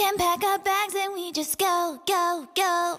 can pack our bags and we just go, go, go.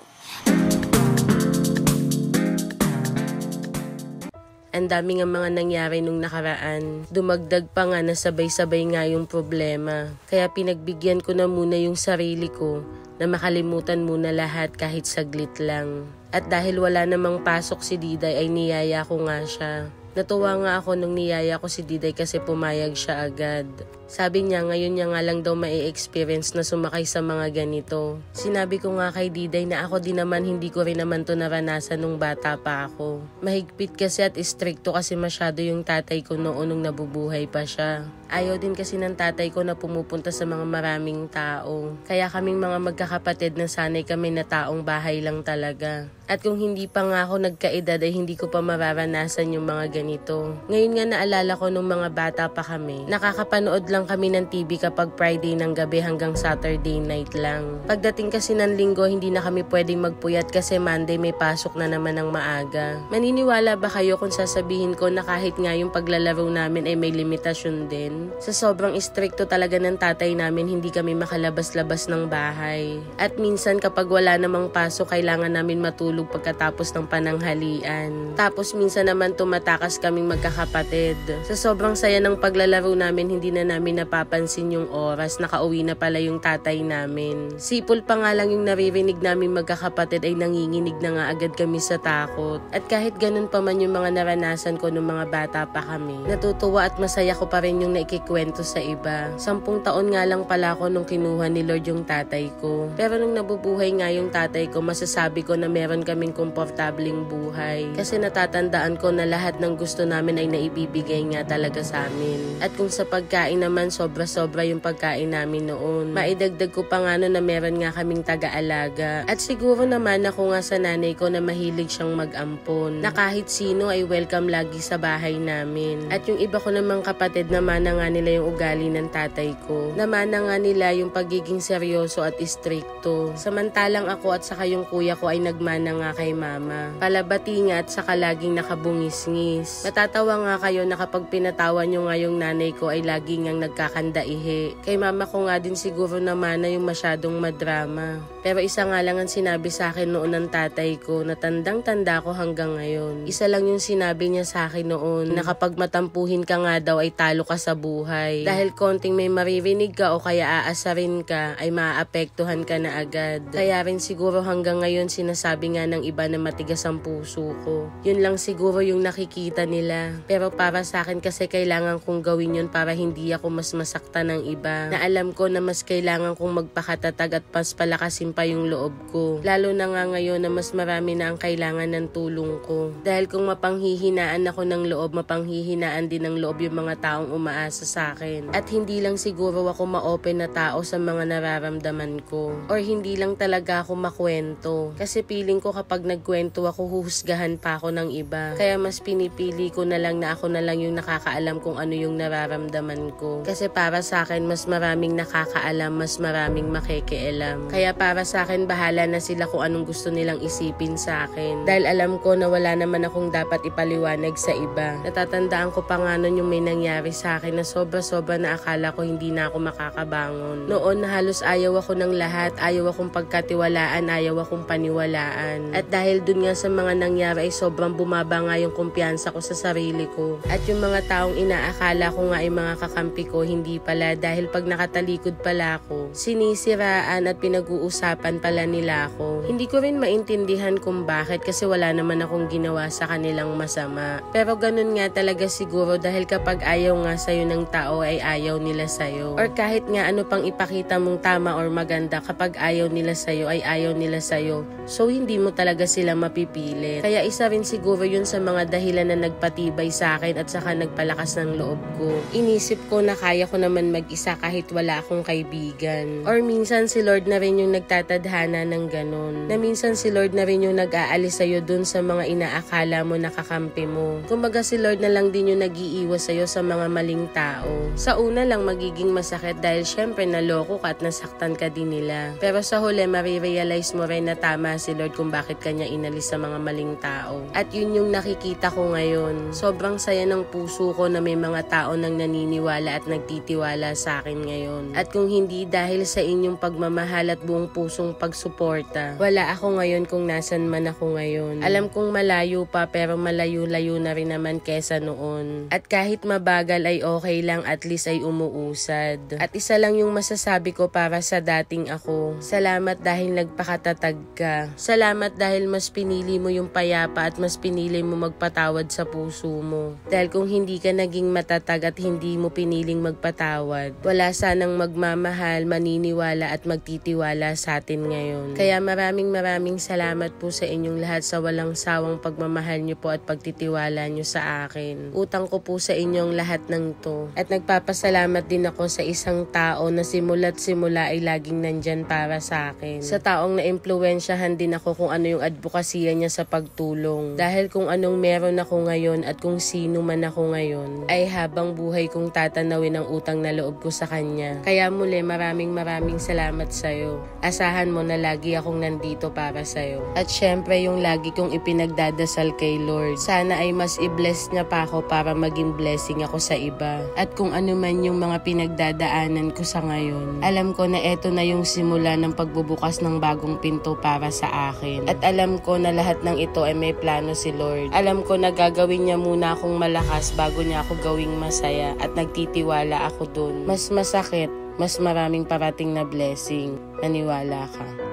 Ang dami nga mga nangyari nung nakaraan. Dumagdag pa nga na sabay-sabay nga yung problema. Kaya pinagbigyan ko na muna yung sarili ko na makalimutan muna lahat kahit saglit lang. At dahil wala namang pasok si Diday ay niyaya ko nga siya. Natuwa nga ako nung niyaya ko si Diday kasi pumayag siya agad. Sabi niya ngayon niya nga lang daw mai-experience na sumakay sa mga ganito. Sinabi ko nga kay Diday na ako din naman hindi ko rin naman to naranasan nung bata pa ako. Mahigpit kasi at istrikto kasi masyado yung tatay ko noon nung nabubuhay pa siya. Ayaw din kasi ng tatay ko na pumupunta sa mga maraming tao. Kaya kaming mga magkakapatid na sanay kami na taong bahay lang talaga. At kung hindi pa nga ako nagkaedad ay hindi ko pa mararanasan yung mga ganito. Ngayon nga naalala ko nung mga bata pa kami, nakakapanood lang kami ng TV kapag Friday ng gabi hanggang Saturday night lang. Pagdating kasi ng linggo, hindi na kami pwedeng magpuyat kasi Monday may pasok na naman ng maaga. Maniniwala ba kayo kung sasabihin ko na kahit nga yung paglalaro namin ay may limitasyon din? Sa sobrang istrikto talaga ng tatay namin, hindi kami makalabas-labas ng bahay. At minsan kapag wala namang pasok, kailangan namin matulog pagkatapos ng pananghalian. Tapos minsan naman tumatakas kaming magkakapatid. Sa sobrang saya ng paglalaro namin, hindi na namin napapansin yung oras, nakauwi na pala yung tatay namin. Sipol pa nga lang yung naririnig namin magkakapatid ay nanginginig na nga agad kami sa takot. At kahit ganun pa man yung mga naranasan ko nung mga bata pa kami, natutuwa at masaya ko pa rin yung naikikwento sa iba. 10 taon nga lang pala ako nung kinuha ni Lord yung tatay ko. Pero nung nabubuhay nga yung tatay ko, masasabi ko na meron kaming komportabling buhay. Kasi natatandaan ko na lahat ng gusto namin ay naibibigay nga talaga sa amin. At kung sa pagkain naman, sobra-sobra yung pagkain namin noon. Maidagdag ko pa nga na meron nga kaming taga-alaga. At siguro naman ako nga sa nanay ko na mahilig siyang mag-ampon. Na kahit sino ay welcome lagi sa bahay namin. At yung iba ko namang kapatid, namana nga nila yung ugali ng tatay ko. Namana nga nila yung pagiging seryoso at istrikto. Samantalang ako at saka yung kuya ko ay nagmana nga kay mama. Palabati nga at saka laging nakabungis-ngis. Matatawa nga kayo na kapag pinatawan nyo nga yung nanay ko ay lagi ngang nagkakandaihi. Kay mama ko nga din siguro naman na yung masyadong madrama. Pero isa nga lang ang sinabi sa akin noon ng tatay ko na tandang-tanda ko hanggang ngayon. Isa lang yung sinabi niya sa akin noon na kapag matampuhin ka nga daw ay talo ka sa buhay. Dahil konting may maririnig ka o kaya aasarin ka ay maaapektuhan ka na agad. Kaya rin siguro hanggang ngayon sinasabi nga ng iba na matigas ang puso ko. Yun lang siguro yung nakikita nila. Pero para sa akin kasi kailangan kong gawin yun para hindi ako mas masaktan ng iba. Na alam ko na mas kailangan kong magpakatatag at mas palakasin pa yung loob ko. Lalo na nga ngayon na mas marami na ang kailangan ng tulong ko. Dahil kung mapanghihinaan ako ng loob, mapanghihinaan din ng loob yung mga taong umaasa sa akin. At hindi lang siguro ako ma-open na tao sa mga nararamdaman ko. Or hindi lang talaga ako makwento. Kasi feeling ko kapag nagkwento ako, huhusgahan pa ako ng iba. Kaya mas pinipili ko na lang na ako na lang yung nakakaalam kung ano yung nararamdaman ko. Kasi para sa akin, mas maraming nakakaalam, mas maraming makikialam. Kaya para sa akin, bahala na sila kung anong gusto nilang isipin sa akin. Dahil alam ko na wala naman akong dapat ipaliwanag sa iba. Natatandaan ko pa nga nun yung may nangyari sa akin na sobra-sobra na akala ko hindi na ako makakabangon. Noon na halos ayaw ako ng lahat, ayaw akong pagkatiwalaan, ayaw akong paniwalaan. At dahil dun nga sa mga nangyari ay sobrang bumaba nga yung kumpiyansa ko sa sarili ko. At yung mga taong inaakala ko nga ay mga kakampi ko, hindi pala, dahil pag nakatalikod pala ako, sinisiraan at pinag-uusapan pala nila ako. Hindi ko rin maintindihan kung bakit kasi wala naman akong ginawa sa kanilang masama. Pero ganun nga talaga siguro dahil kapag ayaw nga sa'yo ng tao ay ayaw nila sa'yo. Or kahit nga ano pang ipakita mong tama or maganda, kapag ayaw nila sa'yo ay ayaw nila sa'yo. So hindi mo talaga sila mapipilit. Kaya isa rin siguro yun sa mga dahilan na nagpatibay sa akin at saka nagpalakas ng loob ko. Inisip ko na kaya ko naman mag-isa kahit wala akong kaibigan. Or minsan si Lord na rin yung nagtatadhana ng ganun. Na minsan si Lord na rin yung nag-aalis sa'yo dun sa mga inaakala mo nakakampi mo. Kumbaga si Lord na lang din yung nag-iiwas sa'yo sa mga maling tao. Sa una lang magiging masakit dahil syempre naloko ka at nasaktan ka din nila. Pero sa huli marirealize mo rin na tama si Lord kung bakit kanya inalis sa mga maling tao. At yun yung nakikita ko ngayon. Sobrang saya ng puso ko na may mga tao nang naniniwala at nagtitiwala sa akin ngayon. At kung hindi dahil sa inyong pagmamahal at buong pusong pagsuporta, wala ako ngayon kung nasan man ako ngayon. Alam kong malayo pa pero malayo-layo na rin naman kesa noon. At kahit mabagal ay okay lang, at least ay umuusad. At isa lang yung masasabi ko para sa dating ako. Salamat dahil nagpakatatag ka. Salamat dahil mas pinili mo yung payapa at mas pinili mo magpatawad sa puso mo. Dahil kung hindi ka naging matatag at hindi mo piniling magpatawad, wala sanang magmamahal, maniniwala at magtitiwala sa atin ngayon. Kaya maraming salamat po sa inyong lahat sa walang sawang pagmamahal nyo po at pagtitiwala nyo sa akin. Utang ko po sa inyong lahat ng to. At nagpapasalamat din ako sa isang tao na simula't simula ay laging nandyan para sa akin. Sa taong na-impluwensyahan din ako kung ano yung advokasya niya sa pagtulong. Dahil kung anong meron ako ngayon at kung sino man ako ngayon, ay habang buhay kong tatanawin ang utang na loob ko sa kanya. Kaya muli maraming salamat sa'yo. Asahan mo na lagi akong nandito para sa'yo. At syempre yung lagi kong ipinagdadasal kay Lord, sana ay mas i-bless niya pa ako para maging blessing ako sa iba. At kung ano man yung mga pinagdadaanan ko sa ngayon, alam ko na eto na yung simula ng pagbubukas ng bagong pinto para sa akin. At alam ko na lahat ng ito ay may plano si Lord. Alam ko na gagawin niya muna akong malakas bago niya ako gawing masaya, at nagtitiwala ako dun. Mas masakit, mas maraming parating na blessing. Maniwala ka.